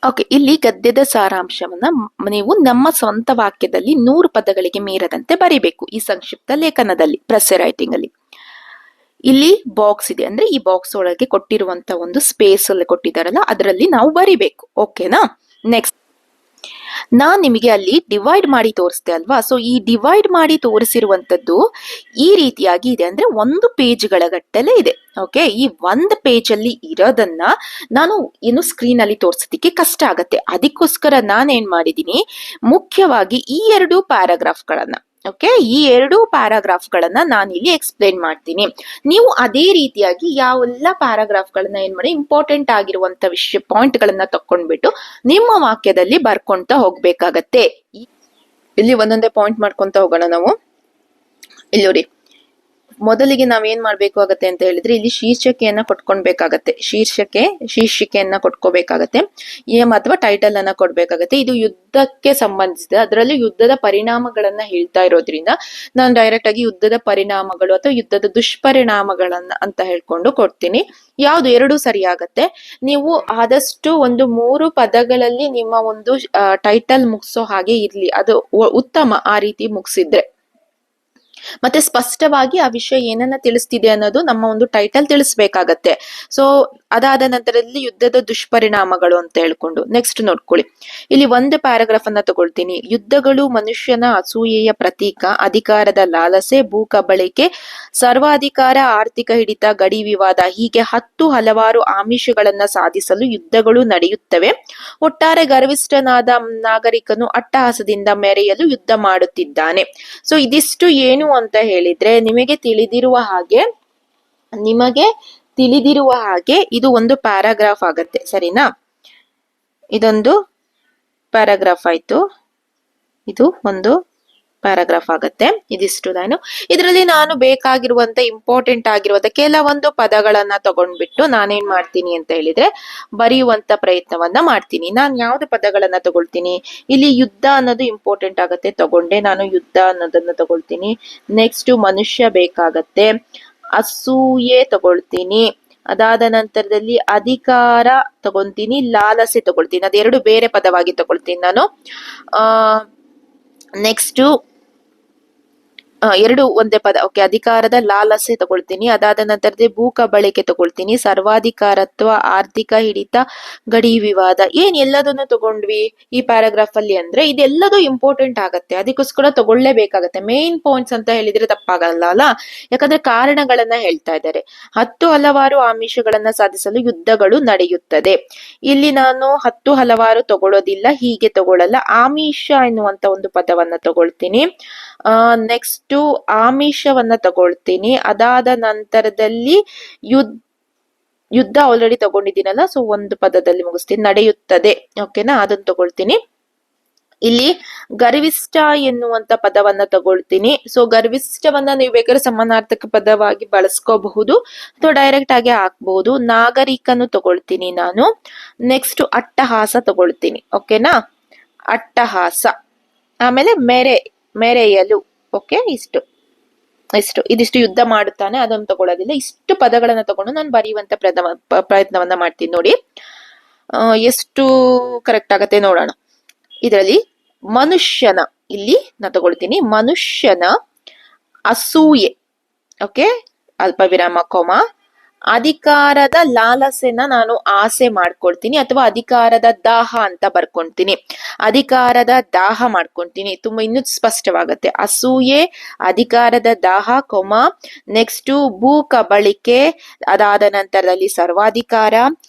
Okay, ಇಲ್ಲಿ ಗದ್ಯದ ಸಾರಾಂಶವನ್ನ ನೀವು ನಮ್ಮ ಸ್ವಂತ ವಾಕ್ಯದಲ್ಲಿ 100 ಪದಗಳಿಗೆ ಮೀರದಂತೆ ಬರಿಬೇಕು ಈ ಸಂಕ್ಷಿಪ್ತ ಲೇಖನದಲ್ಲಿ, ಪ್ರೆಸ್ ರೈಟಿಂಗ್ ಅಲ್ಲಿ. ಇಲ್ಲಿ ಬಾಕ್ಸ್ ಇದೆ, ಅಂದ್ರೆ ಈ ಬಾಕ್ಸ್ ಒಳಗೆ ಕೊಟ್ಟಿರುವಂತ ಒಂದು ಸ್ಪೇಸ್ ಅಲ್ಲಿ ಕೊಟ್ಟಿದಾರಲ್ಲ ಅದರಲ್ಲಿ ನಾವು ಬರಿಬೇಕು. ಓಕೆನಾ? ನೆಕ್ಸ್ಟ್, ನಾನ್ ನಿಮಗೆ ಅಲ್ಲಿ ಡಿವೈಡ್ ಮಾಡಿ ತೋರಿಸ್ದೆ ಅಲ್ವಾ? ಸೊ ಈ ಡಿವೈಡ್ ಮಾಡಿ ತೋರಿಸಿರುವಂತದ್ದು ಈ ರೀತಿಯಾಗಿ ಇದೆ, ಅಂದ್ರೆ 1 ಪೇಜ್ಗಳ ಗಟ್ಟಲೆ ಇದೆ. ಓಕೆ, ಈ 1 ಪೇಜ್ ಅಲ್ಲಿ ಇರೋದನ್ನ ನಾನು ಏನು ಸ್ಕ್ರೀನ್ ಅಲ್ಲಿ ತೋರ್ಸೋದಿಕ್ಕೆ ಕಷ್ಟ ಆಗತ್ತೆ. ಅದಕ್ಕೋಸ್ಕರ ನಾನೇನ್ ಮಾಡಿದೀನಿ, ಮುಖ್ಯವಾಗಿ ಈ 2 ಪ್ಯಾರಾಗ್ರಾಫ್ಗಳನ್ನ, ಓಕೆ, ಈ 2 ಪ್ಯಾರಾಗ್ರಾಫ್ಗಳನ್ನ ನಾನು ಇಲ್ಲಿ ಎಕ್ಸ್ಪ್ಲೇನ್ ಮಾಡ್ತೀನಿ. ನೀವು ಅದೇ ರೀತಿಯಾಗಿ ಯಾವೆಲ್ಲ ಪ್ಯಾರಾಗ್ರಾಫ್ಗಳನ್ನ ಏನ್ ಮಾಡಿ, ಇಂಪಾರ್ಟೆಂಟ್ ಆಗಿರುವಂತ ವಿಷಯ ಪಾಯಿಂಟ್ ಗಳನ್ನ ತಕೊಂಡ್ಬಿಟ್ಟು ನಿಮ್ಮ ವಾಕ್ಯದಲ್ಲಿ ಬರ್ಕೊಂತ ಹೋಗ್ಬೇಕಾಗತ್ತೆ. ಇಲ್ಲಿ ಒಂದೊಂದೇ ಪಾಯಿಂಟ್ ಮಾಡ್ಕೊಂತ ಹೋಗೋಣ ನಾವು. ಇಲ್ಲಿ ನೋಡಿ, ಮೊದಲಿಗೆ ನಾವೇನ್ ಮಾಡ್ಬೇಕಾಗತ್ತೆ ಅಂತ ಹೇಳಿದ್ರೆ, ಇಲ್ಲಿ ಶೀರ್ಷಿಕೆಯನ್ನ ಕೊಟ್ಕೊಳ್ಬೇಕಾಗತ್ತೆ. ಶೀರ್ಷಿಕೆಯನ್ನ ಕೊಟ್ಕೋಬೇಕಾಗತ್ತೆ, ಅಥವಾ ಟೈಟಲ್ ಅನ್ನ ಕೊಡ್ಬೇಕಾಗತ್ತೆ. ಇದು ಯುದ್ಧಕ್ಕೆ ಸಂಬಂಧಿಸಿದ, ಅದರಲ್ಲಿ ಯುದ್ಧದ ಪರಿಣಾಮಗಳನ್ನ ಹೇಳ್ತಾ ಇರೋದ್ರಿಂದ ನಾನು ಡೈರೆಕ್ಟ್ ಆಗಿ ಯುದ್ಧದ ಪರಿಣಾಮಗಳು ಅಥವಾ ಯುದ್ಧದ ದುಷ್ಪರಿಣಾಮಗಳನ್ನ ಅಂತ ಹೇಳ್ಕೊಂಡು ಕೊಡ್ತೀನಿ. ಯಾವ್ದು 2 ಸರಿಯಾಗತ್ತೆ. ನೀವು ಆದಷ್ಟು ಒಂದು 3 ಪದಗಳಲ್ಲಿ ನಿಮ್ಮ ಒಂದು ಟೈಟಲ್ ಮುಗಿಸೋ ಹಾಗೆ ಇರ್ಲಿ, ಅದು ಉತ್ತಮ. ಆ ರೀತಿ ಮುಗಿಸಿದ್ರೆ ಮತ್ತೆ ಸ್ಪಷ್ಟವಾಗಿ ಆ ವಿಷಯ ಏನನ್ನ ತಿಳಿಸ್ತಿದೆ ಅನ್ನೋದು ನಮ್ಮ ಒಂದು ಟೈಟಲ್ ತಿಳಿಸ್ಬೇಕಾಗತ್ತೆ. ಸೊ ಅದಾದ ನಂತರದಲ್ಲಿ ಯುದ್ಧದ ದುಷ್ಪರಿಣಾಮಗಳು ಅಂತ ಹೇಳ್ಕೊಂಡು ನೆಕ್ಸ್ಟ್ ನೋಡ್ಕೊಳ್ಳಿ. ಇಲ್ಲಿ 1 ಪ್ಯಾರಾಗ್ರಾಫ್ ಅನ್ನ ತಗೊಳ್ತೀನಿ. ಯುದ್ಧಗಳು ಮನುಷ್ಯನ ಅಸೂಯೆಯ ಪ್ರತೀಕ, ಅಧಿಕಾರದ ಲಾಲಸೆ, ಭೂ ಕಬಳಿಕೆ, ಸರ್ವಾಧಿಕಾರ, ಆರ್ಥಿಕ ಹಿಡಿತ, ಗಡಿ ವಿವಾದ, ಹೀಗೆ 10 ಹಲವಾರು ಆಮಿಷಗಳನ್ನ ಸಾಧಿಸಲು ಯುದ್ಧಗಳು ನಡೆಯುತ್ತವೆ. ಒಟ್ಟಾರೆ ಗರ್ವಿಷ್ಠನಾದ ನಾಗರಿಕನು ಅಟ್ಟಹಾಸದಿಂದ ಮೆರೆಯಲು ಯುದ್ಧ ಮಾಡುತ್ತಿದ್ದಾನೆ. ಸೊ ಇದಿಷ್ಟು ಏನು ಅಂತ ಹೇಳಿದ್ರೆ, ನಿಮಗೆ ತಿಳಿದಿರುವ ಹಾಗೆ ಇದು ಒಂದು ಪ್ಯಾರಾಗ್ರಾಫ್ ಆಗತ್ತೆ. ಸರಿನಾ? ಇದೊಂದು ಪ್ಯಾರಾಗ್ರಾಫ್ ಆಯ್ತು, ಇದು ಒಂದು ಪ್ಯಾರಾಗ್ರಾಫ್ ಆಗತ್ತೆ. ಇದಿಷ್ಟು ನಾನು ಇದರಲ್ಲಿ ನಾನು ಬೇಕಾಗಿರುವಂತ ಇಂಪಾರ್ಟೆಂಟ್ ಆಗಿರುವಂತ ಕೆಲವೊಂದು ಪದಗಳನ್ನ ತಗೊಂಡ್ಬಿಟ್ಟು ನಾನೇನ್ ಮಾಡ್ತೀನಿ ಅಂತ ಹೇಳಿದ್ರೆ ಬರೆಯುವಂತ ಪ್ರಯತ್ನವನ್ನ ಮಾಡ್ತೀನಿ. ನಾನು ಯಾವ್ದು ಪದಗಳನ್ನ ತಗೊಳ್ತೀನಿ, ಇಲ್ಲಿ ಯುದ್ಧ ಅನ್ನೋದು ಇಂಪಾರ್ಟೆಂಟ್ ಆಗತ್ತೆ, ತಗೊಂಡೆ ನಾನು. ಯುದ್ಧ ಅನ್ನೋದನ್ನ ತಗೊಳ್ತೀನಿ. ನೆಕ್ಸ್ಟ್ ಮನುಷ್ಯ ಬೇಕಾಗತ್ತೆ, ಅಸೂಯೆ ತಗೊಳ್ತೀನಿ. ಅದಾದ ನಂತರದಲ್ಲಿ ಅಧಿಕಾರ ತಗೊಂತೀನಿ, ಲಾಲಸೆ ತಗೊಳ್ತೀನಿ. ಅದೆರಡು ಬೇರೆ ಪದವಾಗಿ ತಗೊಳ್ತೀನಿ ನಾನು. ನೆಕ್ಸ್ಟ್ 2 ಒಂದೇ ಪದ. ಓಕೆ, ಅಧಿಕಾರದ ಲಾಲಸೆ ತಗೊಳ್ತೀನಿ. ಅದಾದ ನಂತರದಲ್ಲಿ ಭೂ ಕಬಳಿಕೆ ತಗೊಳ್ತೀನಿ, ಸರ್ವಾಧಿಕಾರತ್ವ, ಆರ್ಥಿಕ ಹಿಡಿತ, ಗಡಿ ವಿವಾದ. ಏನ್ ಎಲ್ಲದನ್ನು ತಗೊಂಡ್ವಿ ಈ ಪ್ಯಾರಾಗ್ರಾಫ್ ಅಲ್ಲಿ ಅಂದ್ರೆ ಇದೆಲ್ಲದೂ ಇಂಪಾರ್ಟೆಂಟ್ ಆಗತ್ತೆ, ಅದಕ್ಕೋಸ್ಕರ ತಗೊಳ್ಳೇಬೇಕಾಗತ್ತೆ. ಮೇನ್ ಪಾಯಿಂಟ್ಸ್ ಅಂತ ಹೇಳಿದ್ರೆ ತಪ್ಪಾಗಲ್ಲ ಅಲ್ಲ, ಯಾಕಂದ್ರೆ ಕಾರಣಗಳನ್ನ ಹೇಳ್ತಾ ಇದ್ದಾರೆ. 10 ಹಲವಾರು ಆಮಿಷಗಳನ್ನ ಸಾಧಿಸಲು ಯುದ್ಧಗಳು ನಡೆಯುತ್ತದೆ. ಇಲ್ಲಿ ನಾನು 10 ಹಲವಾರು ತಗೊಳ್ಳೋದಿಲ್ಲ, ಹೀಗೆ ತಗೊಳ್ಳಲ್ಲ. ಆಮಿಷ ಎನ್ನುವಂತ ಒಂದು ಪದವನ್ನ ತಗೊಳ್ತೀನಿ. ನೆಕ್ಸ್ಟ್ ಆಮಿಷವನ್ನ ತಗೊಳ್ತೀನಿ. ಅದಾದ ನಂತರದಲ್ಲಿ ಯುದ್ಧ ಆಲ್ರೆಡಿ ತಗೊಂಡಿದ್ದೀನಲ್ಲ, ಸೊ ಒಂದು ಪದದಲ್ಲಿ ಮುಗಿಸ್ತೀನಿ, ನಡೆಯುತ್ತದೆ. ಓಕೆನಾ? ಅದನ್ನ ತಗೊಳ್ತೀನಿ. ಇಲ್ಲಿ ಗರ್ವಿಷ್ಠ ಎನ್ನುವಂತ ಪದವನ್ನ ತಗೊಳ್ತೀನಿ. ಸೊ ಗರ್ವಿಷ್ಠವನ್ನ ನೀವು ಬೇಕಾದ್ರೆ ಸಮಾನಾರ್ಥಕ ಪದವಾಗಿ ಬಳಸ್ಕೋಬಹುದು ಅಥವಾ ಡೈರೆಕ್ಟ್ ಆಗಿ ಹಾಕ್ಬಹುದು. ನಾಗರಿಕನು ತಗೊಳ್ತೀನಿ ನಾನು. ನೆಕ್ಸ್ಟ್ ಅಟ್ಟಹಾಸ ತಗೊಳ್ತೀನಿ. ಓಕೆನಾ? ಅಟ್ಟಹಾಸ. ಆಮೇಲೆ ಮೆರೆಯಲು. ಓಕೆ, ಇದಿಷ್ಟು ಯುದ್ಧ ಮಾಡುತ್ತಾನೆ, ಅದನ್ನು ತಗೊಳ್ಳೋದಿಲ್ಲ. ಇಷ್ಟು ಪದಗಳನ್ನ ತಗೊಂಡು ನಾನು ಬರೆಯುವಂತ ಪ್ರಯತ್ನವನ್ನ ಮಾಡ್ತೀನಿ. ನೋಡಿ ಎಷ್ಟು ಕರೆಕ್ಟ್ ಆಗತ್ತೆ ನೋಡೋಣ. ಇದರಲ್ಲಿ ಮನುಷ್ಯನ, ಇಲ್ಲಿ ನಾ ತಗೊಳ್ತೀನಿ ಮನುಷ್ಯನ ಅಸೂಯೆ. ಓಕೆ, ಅಲ್ಪ ವಿರಾಮ, ಕೊಮ. ಅಧಿಕಾರದ ಲಾಲಸೆನ ನಾನು ಆಸೆ ಮಾಡ್ಕೊಳ್ತೀನಿ ಅಥವಾ ಅಧಿಕಾರದ ದಾಹ ಅಂತ ಬರ್ಕೊಂತೀನಿ. ಅಧಿಕಾರದ ದಾಹ ಮಾಡ್ಕೊಂತೀನಿ, ತುಂಬಾ ಇನ್ನೂ ಸ್ಪಷ್ಟವಾಗತ್ತೆ. ಅಸೂಯೆ, ಅಧಿಕಾರದ ದಾಹ, ಕೊಮ. ನೆಕ್ಸ್ಟ್ ಭೂ ಕಬಳಿಕೆ, ಅದಾದ ನಂತರದಲ್ಲಿ ಸರ್ವಾಧಿಕಾರ,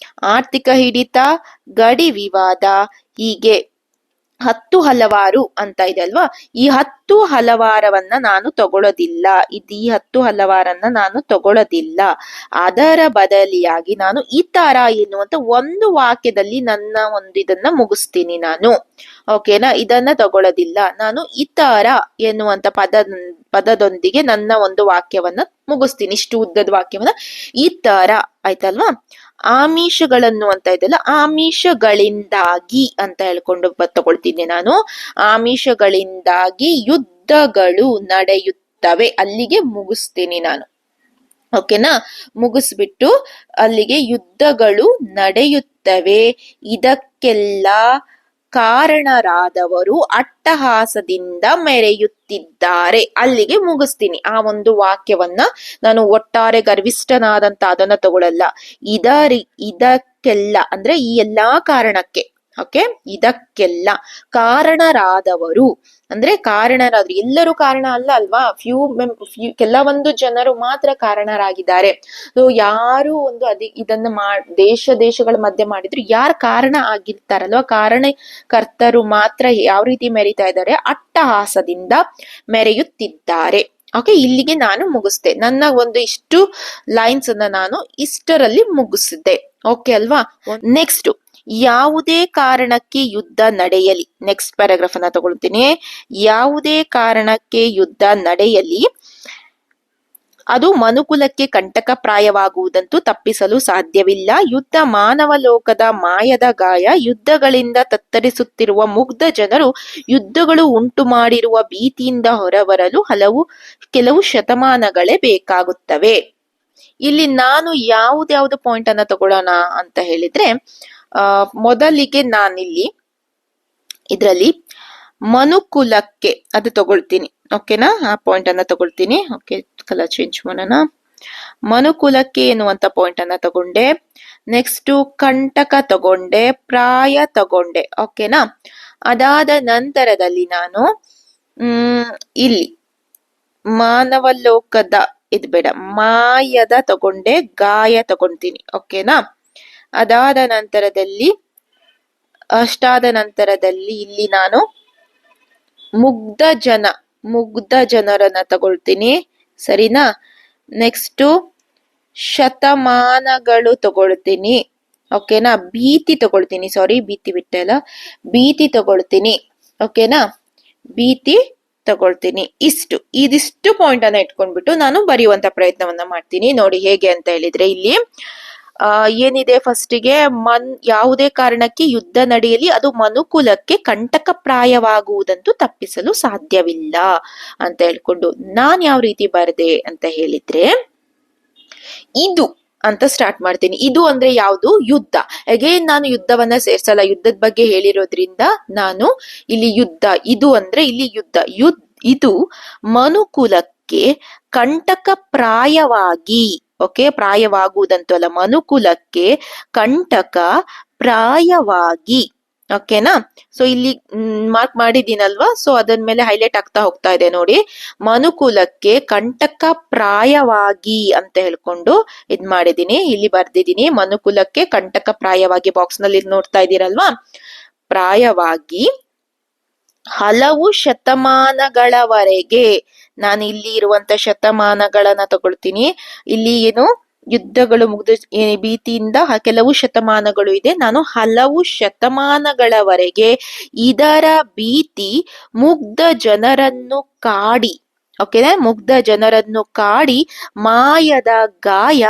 ಆರ್ಥಿಕ ಹಿಡಿತ, ಗಡಿ ವಿವಾದ, ಹೀಗೆ 10 ಹಲವಾರು ಅಂತ ಇದೆ ಅಲ್ವಾ. ಈ 10 ಹಲವಾರವನ್ನ ನಾನು ತಗೊಳ್ಳೋದಿಲ್ಲ. ಈ 10 ಹಲವಾರನ್ನ ನಾನು ತಗೊಳ್ಳೋದಿಲ್ಲ. ಅದರ ಬದಲಿಯಾಗಿ ನಾನು ಈ ತರ ಎನ್ನುವಂತ ಒಂದು ವಾಕ್ಯದಲ್ಲಿ ನನ್ನ ಒಂದು ಇದನ್ನ ಮುಗಿಸ್ತೀನಿ ನಾನು. ಓಕೆನಾ? ಇದನ್ನ ತಗೊಳ್ಳೋದಿಲ್ಲ. ನಾನು ಈ ತರ ಎನ್ನುವಂತ ಪದದೊಂದಿಗೆ ನನ್ನ ಒಂದು ವಾಕ್ಯವನ್ನ ಮುಗಿಸ್ತೀನಿ. ಇಷ್ಟು ಉದ್ದದ ವಾಕ್ಯವನ್ನ ಈ ತರ, ಆಯ್ತಲ್ವಾ? ಆಮಿಷಗಳನ್ನು ಅಂತ ಇದೆಲ್ಲ, ಆಮಿಷಗಳಿಂದಾಗಿ ಅಂತ ಹೇಳ್ಕೊಂಡು ತಗೊಳ್ತೀನಿ ನಾನು. ಆಮಿಷಗಳಿಂದಾಗಿ ಯುದ್ಧಗಳು ನಡೆಯುತ್ತವೆ, ಅಲ್ಲಿಗೆ ಮುಗಿಸ್ತೀನಿ ನಾನು. ಓಕೆನಾ. ಮುಗಿಸ್ಬಿಟ್ಟು ಅಲ್ಲಿಗೆ ಯುದ್ಧಗಳು ನಡೆಯುತ್ತವೆ, ಇದಕ್ಕೆಲ್ಲ ಕಾರಣರಾದವರು ಅಟ್ಟಹಾಸದಿಂದ ಮೆರೆಯುತ್ತಿದ್ದಾರೆ. ಅಲ್ಲಿಗೆ ಮುಗಿಸ್ತೀನಿ ಆ ಒಂದು ವಾಕ್ಯವನ್ನ. ನಾನು ಒಟ್ಟಾರೆ ಗರ್ವಿಷ್ಠನಾದಂತ ಅದನ್ನ ತಗೊಳಲ್ಲ. ಇದಕ್ಕೆಲ್ಲ ಅಂದ್ರೆ ಈ ಎಲ್ಲಾ ಕಾರಣಕ್ಕೆ, ಓಕೆ, ಇದಕ್ಕೆಲ್ಲ ಕಾರಣರಾದವರು ಅಂದ್ರೆ ಕಾರಣರಾದ್ರು, ಎಲ್ಲರೂ ಕಾರಣ ಅಲ್ಲ ಅಲ್ವಾ, ಕೆಲವೊಂದು ಜನರು ಮಾತ್ರ ಕಾರಣರಾಗಿದ್ದಾರೆ. ಸೊ ಯಾರು ಒಂದು ಇದನ್ನ ದೇಶಗಳ ಮಧ್ಯೆ ಮಾಡಿದ್ರು ಯಾರು ಕಾರಣ ಆಗಿರ್ತಾರಲ್ವಾ, ಕಾರಣಕರ್ತರು ಮಾತ್ರ ಯಾವ ರೀತಿ ಮೆರಿತಾ ಇದ್ದಾರೆ, ಅಟ್ಟಹಾಸದಿಂದ ಮೆರೆಯುತ್ತಿದ್ದಾರೆ. ಓಕೆ, ಇಲ್ಲಿಗೆ ನಾನು ಮುಗಿಸ್ದೆ. ನನ್ನ ಒಂದು ಇಷ್ಟು ಲೈನ್ಸ್ ಅನ್ನ ನಾನು ಇಷ್ಟರಲ್ಲಿ ಮುಗಿಸಿದ್ದೆ. ಓಕೆ ಅಲ್ವಾ. ನೆಕ್ಸ್ಟ್, ಯಾವುದೇ ಕಾರಣಕ್ಕೆ ಯುದ್ಧ ನಡೆಯಲಿ, ನೆಕ್ಸ್ಟ್ ಪ್ಯಾರಾಗ್ರಾಫ್ ಅನ್ನ ತಗೊಳ್ತೀನಿ. ಯಾವುದೇ ಕಾರಣಕ್ಕೆ ಯುದ್ಧ ನಡೆಯಲಿ ಅದು ಮನುಕುಲಕ್ಕೆ ಕಂಟಕಪ್ರಾಯವಾಗುವುದಂತೂ ತಪ್ಪಿಸಲು ಸಾಧ್ಯವಿಲ್ಲ. ಯುದ್ಧ ಮಾನವ ಲೋಕದ ಮಾಯದ ಗಾಯ. ಯುದ್ಧಗಳಿಂದ ತತ್ತರಿಸುತ್ತಿರುವ ಮುಗ್ಧ ಜನರು ಯುದ್ಧಗಳು ಉಂಟು ಮಾಡಿರುವ ಭೀತಿಯಿಂದ ಹೊರಬರಲು ಕೆಲವು ಶತಮಾನಗಳೇ ಬೇಕಾಗುತ್ತವೆ. ಇಲ್ಲಿ ನಾನು ಯಾವ್ದು ಪಾಯಿಂಟ್ ಅನ್ನ ತಗೊಳ್ಳೋಣ ಅಂತ ಹೇಳಿದ್ರೆ, ಮೊದಲಿಗೆ ನಾನಿಲ್ಲಿ ಇದರಲ್ಲಿ ಮನುಕುಲಕ್ಕೆ ಅದು ತಗೊಳ್ತೀನಿ. ಓಕೆನಾ, ಆ ಪಾಯಿಂಟ್ ಅನ್ನ ತಗೊಳ್ತೀನಿ. ಓಕೆ, ಕಲರ್ ಚೇಂಜ್ ಮಾಡೋಣ. ಮನುಕುಲಕ್ಕೆ ಎನ್ನುವಂತ ಪಾಯಿಂಟ್ ಅನ್ನ ತಗೊಂಡೆ. ನೆಕ್ಸ್ಟ್ ಕಂಟಕ ತಗೊಂಡೆ, ಪ್ರಾಯ ತಗೊಂಡೆ. ಓಕೆನಾ. ಅದಾದ ನಂತರದಲ್ಲಿ ನಾನು ಇಲ್ಲಿ ಮಾನವ ಲೋಕದ ಇದು ಬೇಡ, ಮಾಯದ ತಗೊಂಡೆ, ಗಾಯ ತಗೊಂತೀನಿ. ಓಕೆನಾ. ಅದಾದ ನಂತರದಲ್ಲಿ ಇಲ್ಲಿ ನಾನು ಮುಗ್ಧ ಜನರನ್ನ ತಗೊಳ್ತೀನಿ. ಸರಿನಾ. ನೆಕ್ಸ್ಟ್ ಶತಮಾನಗಳು ತಗೊಳ್ತೀನಿ. ಓಕೆನಾ. ಭೀತಿ ತಗೊಳ್ತೀನಿ, ಸಾರಿ ಭೀತಿ ಬಿಟ್ಟಲ್ಲ, ಭೀತಿ ತಗೊಳ್ತೀನಿ. ಓಕೆನಾ, ಭೀತಿ ತಗೊಳ್ತೀನಿ. ಇದಿಷ್ಟು ಪಾಯಿಂಟ್ ಅನ್ನ ಇಟ್ಕೊಂಡ್ಬಿಟ್ಟು ನಾನು ಬರೆಯುವಂತ ಪ್ರಯತ್ನವನ್ನ ಮಾಡ್ತೀನಿ. ನೋಡಿ ಹೇಗೆ ಅಂತ ಹೇಳಿದ್ರೆ, ಇಲ್ಲಿ ಏನಿದೆ ಫಸ್ಟಿಗೆ, ಯಾವುದೇ ಕಾರಣಕ್ಕೆ ಯುದ್ಧ ನಡೆಯಲಿ ಅದು ಮನುಕುಲಕ್ಕೆ ಕಂಟಕಪ್ರಾಯವಾಗುವುದಂತೂ ತಪ್ಪಿಸಲು ಸಾಧ್ಯವಿಲ್ಲ ಅಂತ ಹೇಳ್ಕೊಂಡು ನಾನ್ ಯಾವ ರೀತಿ ಬರದೆ ಅಂತ ಹೇಳಿದ್ರೆ, ಇದು ಅಂತ ಸ್ಟಾರ್ಟ್ ಮಾಡ್ತೀನಿ. ಇದು ಅಂದ್ರೆ ಯಾವುದು, ಯುದ್ಧ. ಅಗೇನ್ ನಾನು ಯುದ್ಧವನ್ನ ಸೇರ್ಸಲ್ಲ, ಯುದ್ಧದ ಬಗ್ಗೆ ಹೇಳಿರೋದ್ರಿಂದ ನಾನು ಇಲ್ಲಿ ಯುದ್ಧ, ಇದು ಅಂದ್ರೆ ಇಲ್ಲಿ ಯುದ್ಧ. ಇದು ಮನುಕುಲಕ್ಕೆ ಕಂಟಕಪ್ರಾಯವಾಗಿ, ಓಕೆ, ಪ್ರಾಯವಾಗುವುದಂತೂ ಅಲ್ಲ, ಮನುಕುಲಕ್ಕೆ ಕಂಟಕ ಪ್ರಾಯವಾಗಿ. ಓಕೆನಾ. ಸೊ ಇಲ್ಲಿ ಮಾರ್ಕ್ ಮಾಡಿದ್ದೀನಲ್ವಾ, ಸೊ ಅದನ್ ಮೇಲೆ ಹೈಲೈಟ್ ಆಗ್ತಾ ಹೋಗ್ತಾ ಇದೆ ನೋಡಿ. ಮನುಕುಲಕ್ಕೆ ಕಂಟಕ ಪ್ರಾಯವಾಗಿ ಅಂತ ಹೇಳ್ಕೊಂಡು ಇದ್ ಮಾಡಿದೀನಿ, ಇಲ್ಲಿ ಬರ್ದಿದ್ದೀನಿ. ಮನುಕುಲಕ್ಕೆ ಕಂಟಕ ಪ್ರಾಯವಾಗಿ ಬಾಕ್ಸ್ ನಲ್ಲಿ ನೋಡ್ತಾ ಇದ್ದೀರಲ್ವಾ, ಪ್ರಾಯವಾಗಿ ಹಲವು ಶತಮಾನಗಳವರೆಗೆ. ನಾನು ಇಲ್ಲಿ ಇರುವಂತ ಶತಮಾನಗಳನ್ನ ತಗೊಳ್ತೀನಿ. ಇಲ್ಲಿ ಏನು ಯುದ್ಧಗಳು ಮುಗ್ದ ಭೀತಿಯಿಂದ ಕೆಲವು ಶತಮಾನಗಳು ಇದೆ, ನಾನು ಹಲವು ಶತಮಾನಗಳವರೆಗೆ ಇದರ ಭೀತಿ ಮುಗ್ಧ ಜನರನ್ನು ಕಾಡಿ, ಓಕೆ, ಮುಗ್ಧ ಜನರನ್ನು ಕಾಡಿ ಮಾಯದ ಗಾಯ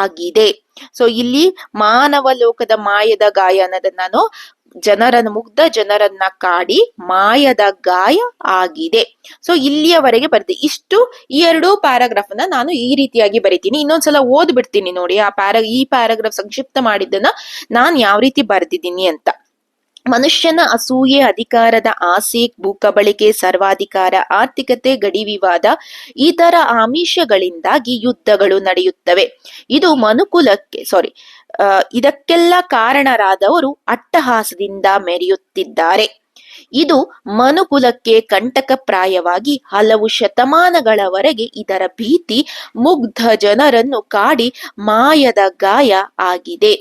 ಆಗಿದೆ. ಸೊ ಇಲ್ಲಿ ಮಾನವ ಲೋಕದ ಮಾಯದ ಗಾಯ ಅನ್ನೋದನ್ನ ನಾನು ಮುಗ್ಧ ಜನರನ್ನ ಕಾಡಿ ಮಾಯದ ಗಾಯ ಆಗಿದೆ. ಸೊ ಇಲ್ಲಿಯವರೆಗೆ ಬರ್ದೆ. ಈ ಎರಡು ಪ್ಯಾರಾಗ್ರಾಫ್ ಅನ್ನ ನಾನು ಈ ರೀತಿಯಾಗಿ ಬರಿತೀನಿ. ಇನ್ನೊಂದ್ಸಲ ಓದ್ಬಿಡ್ತೀನಿ ನೋಡಿ ಈ ಪ್ಯಾರಾಗ್ರಾಫ್ ಸಂಕ್ಷಿಪ್ತ ಮಾಡಿದ್ದನ್ನ ನಾನ್ ಯಾವ ರೀತಿ ಬರ್ದಿದ್ದೀನಿ ಅಂತ. ಮನುಷ್ಯನ ಅಸೂಯೆ, ಅಧಿಕಾರದ ಆಸೆ, ಭೂಕಬಳಿಕೆ, ಸರ್ವಾಧಿಕಾರ, ಆರ್ಥಿಕತೆ, ಗಡಿ ವಿವಾದ, ಇತರ ಆಮಿಷಗಳಿಂದಾಗಿ ಯುದ್ಧಗಳು ನಡೆಯುತ್ತವೆ. ಇದು ಮನುಕುಲಕ್ಕೆ ಇದಕ್ಕೆಲ್ಲ ಕಾರಣರಾದವರು ಅಟ್ಟಹಾಸದಿಂದ ಮೆರೆಯುತ್ತಿದ್ದಾರೆ. ಇದು ಮನುಕುಲಕ್ಕೆ ಕಂಟಕಪ್ರಾಯವಾಗಿ ಹಲವು ಶತಮಾನಗಳವರೆಗೆ ಇದರ ಭೀತಿ ಮುಗ್ಧ ಜನರನ್ನು ಕಾಡಿ ಮಾಯದ ಗಾಯ ಆಗಿದೆ.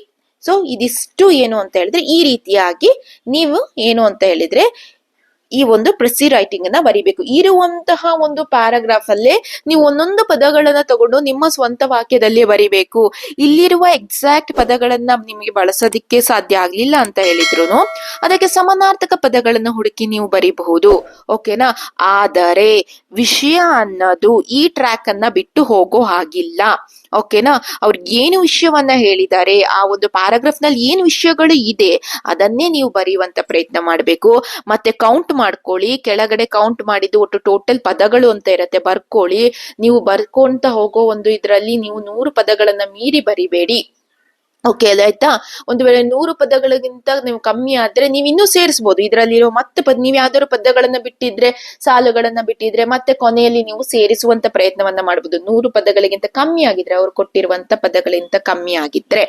ಸೊ ಇದಿಷ್ಟು ಏನು ಅಂತ ಹೇಳಿದ್ರೆ, ಈ ರೀತಿಯಾಗಿ ನೀವು ಏನು ಅಂತ ಹೇಳಿದ್ರೆ ಈ ಒಂದು ಪ್ರೆಸಿ ರೈಟಿಂಗ್ ಅನ್ನ ಬರಿಬೇಕು. ಇರುವಂತಹ ಒಂದು ಪ್ಯಾರಾಗ್ರಾಫ್ ಅಲ್ಲೇ ನೀವು ಒಂದೊಂದು ಪದಗಳನ್ನ ತಗೊಂಡು ನಿಮ್ಮ ಸ್ವಂತ ವಾಕ್ಯದಲ್ಲಿ ಬರಿಬೇಕು. ಇಲ್ಲಿರುವ ಎಕ್ಸಾಕ್ಟ್ ಪದಗಳನ್ನ ನಿಮಗೆ ಬಳಸೋದಿಕ್ಕೆ ಸಾಧ್ಯ ಆಗ್ಲಿಲ್ಲ ಅಂತ ಹೇಳಿದ್ರು ಅದಕ್ಕೆ ಸಮಾನಾರ್ಥಕ ಪದಗಳನ್ನ ಹುಡುಕಿ ನೀವು ಬರಿಬಹುದು. ಓಕೆನಾ. ಆದರೆ ವಿಷಯ ಅನ್ನೋದು ಈ ಟ್ರ್ಯಾಕ್ ಅನ್ನ ಬಿಟ್ಟು ಹೋಗೋ ಹಾಗಿಲ್ಲ. ಓಕೆನಾ. ಅವ್ರು ಏನು ವಿಷಯವನ್ನ ಹೇಳಿದ್ದಾರೆ, ಆ ಒಂದು ಪ್ಯಾರಾಗ್ರಾಫ್ ನಲ್ಲಿ ಏನು ವಿಷಯಗಳು ಇದೆ ಅದನ್ನೇ ನೀವು ಬರೆಯುವಂತ ಪ್ರಯತ್ನ ಮಾಡಬೇಕು. ಮತ್ತೆ ಕೌಂಟ್ ಮಾಡ್ಕೊಳ್ಳಿ, ಕೆಳಗಡೆ ಕೌಂಟ್ ಮಾಡಿದ್ದು ಒಟ್ಟು ಟೋಟಲ್ ಪದಗಳು ಅಂತ ಇರತ್ತೆ, ಬರ್ಕೊಳ್ಳಿ. ನೀವು ಬರ್ಕೊಂತ ಹೋಗೋ ಒಂದು ಇದ್ರಲ್ಲಿ ನೀವು 100 ಪದಗಳನ್ನ ಮೀರಿ ಬರಿಬೇಡಿ. ಓಕೆ ಆಯ್ತಾ. ಒಂದು ವೇಳೆ 100 ಪದಗಳಿಗಿಂತ ನೀವು ಕಮ್ಮಿ ಆದ್ರೆ ನೀವು ಇನ್ನೂ ಸೇರಿಸಬಹುದು ಇದ್ರಲ್ಲಿರೋ ಮತ್ತೆ ನೀವು ಯಾವ್ದಾದ್ರು ಪದಗಳನ್ನ ಬಿಟ್ಟಿದ್ರೆ, ಸಾಲುಗಳನ್ನ ಬಿಟ್ಟಿದ್ರೆ ಮತ್ತೆ ಕೊನೆಯಲ್ಲಿ ನೀವು ಸೇರಿಸುವಂತ ಪ್ರಯತ್ನವನ್ನ ಮಾಡಬಹುದು. 100 ಪದಗಳಿಗಿಂತ ಕಮ್ಮಿ ಆಗಿದ್ರೆ, ಅವ್ರು ಕೊಟ್ಟಿರುವಂತ ಪದಗಳಿಗಿಂತ ಕಮ್ಮಿ ಆಗಿದ್ರೆ.